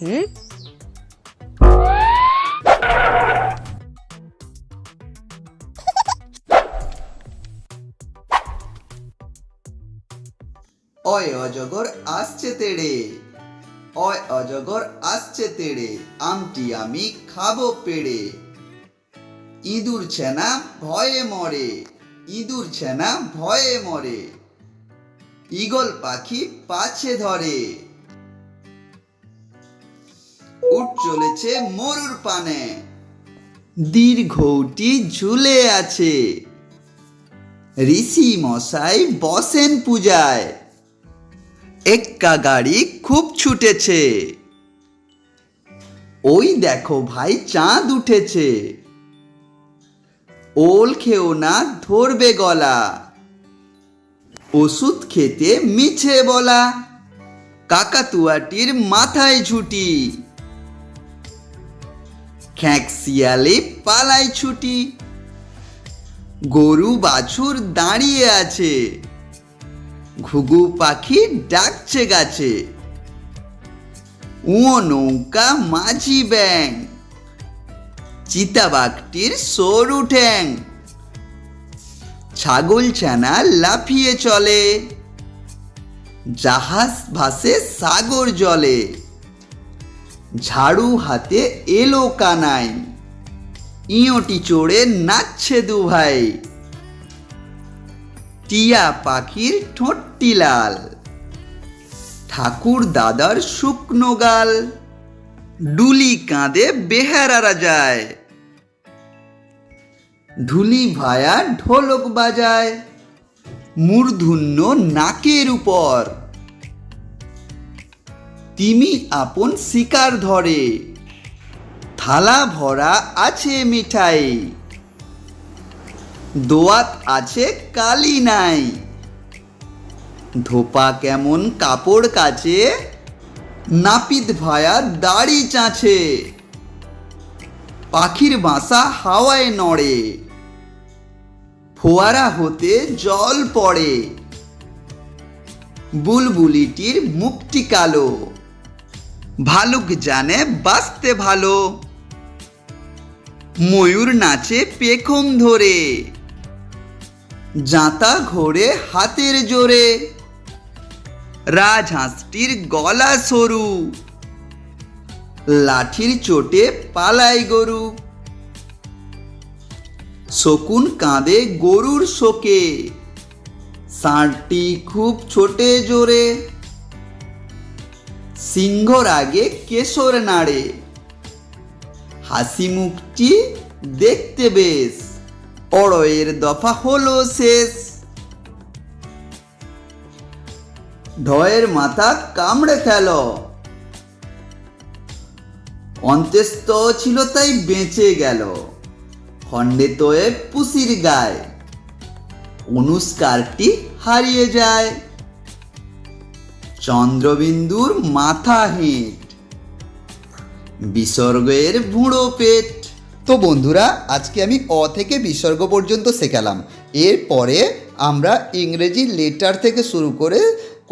অয় অজগর আসছে তেড়ে, অয় অজগর আসছে তেড়ে, আমটি আমি খাবো পেড়ে। ইঁদুর ছেনা ভয়ে মরে, ইঁদুর ছেনা ভয়ে মরে, ঈগল পাখি পাছে ধরে। উঠ চলেছে মরুর পানে, দীর্ঘটি ঝুলে আছে। ঋষি মশাই বসেন পূজায়, এক্কা গাড়ি খুব ছুটেছে। ওই দেখো ভাই চাঁদ উঠেছে, ওল খেও না ধরবে গলা। ওষুধ খেতে মিছে বলা, কাকাতুয়াটির মাথায় ঝুটি। খ্যাঁক শিয়ালে পালায় ছুটি, গরু বাছুর দাঁড়িয়ে আছে। ঘুঘু পাখি ডাকছে গাছে, উঁ নৌকা মাঝি ব্যাং, চিতাবাঘটির সরু ঠ্যাং। ছাগল ছানা লাফিয়ে চলে, জাহাজ ভাসে সাগর জলে। ঝাড়ু হাতে এলো কানাই, ইঁয়োটি চড়ে নাচছে দু ভাই। টিয়া পাখির ঠোঁটটি লাল, ঠাকুর দাদার শুকনো গাল। ডুলি কাঁদে বেহারারা যায়, ঢুলি ভায়া ঢোলক বাজায়। মূর্ধন্য নাকের উপর, তিমি আপন শিকার ধরে। থালা ভরা আছে মিঠাই, দোয়াত আছে কালি নাই। ধোপা কেমন কাপড় কাচে, নাপিত ভায়া দাড়ি চাঁছে। পাখির বাসা হাওয়ায় নড়ে, ফোয়ারা হতে জল পড়ে। বুলবুলিটির মুখটি কালো, ভালুক জানে বাঁচতে ভালো। ময়ূর নাচে পেখম ধরে, জাঁতা ঘোরে হাতের জোরে। রাজহাঁসটির গলা সরু, লাঠির চোটে পালায় গরু। শকুন কাঁদে গরুর শোকে, ষাঁড়টি খুব ছোটে জোরে। সিংহর আগে কেশর নাড়ে, হাসি মুখটি দেখতে বেশ। অড়য়ের দফা হলো শেষ, ঢয়ের মাথা কামড়ে খেল। অন্ত্যেষ্ট ছিল তাই বেঁচে গেল, খণ্ডে তোয়ে পুষির গায়ে। অনুষ্কারটি হারিয়ে যায়, চন্দ্রবিন্দুর মাথা হেঁট। বিসর্গের বুড়ো পেট। তো বন্ধুরা, আজকে আমি অ থেকে বিসর্গ পর্যন্ত শেখালাম। এরপরে আমরা ইংরেজি লেটার থেকে শুরু করে,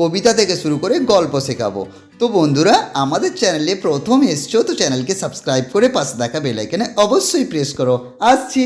কবিতা থেকে শুরু করে গল্প শেখাবো। তো বন্ধুরা, আমাদের চ্যানেলে প্রথম এসছো তো চ্যানেলকে সাবস্ক্রাইব করে পাশে থাকা বেল আইকনে অবশ্যই প্রেস করো। আসছি।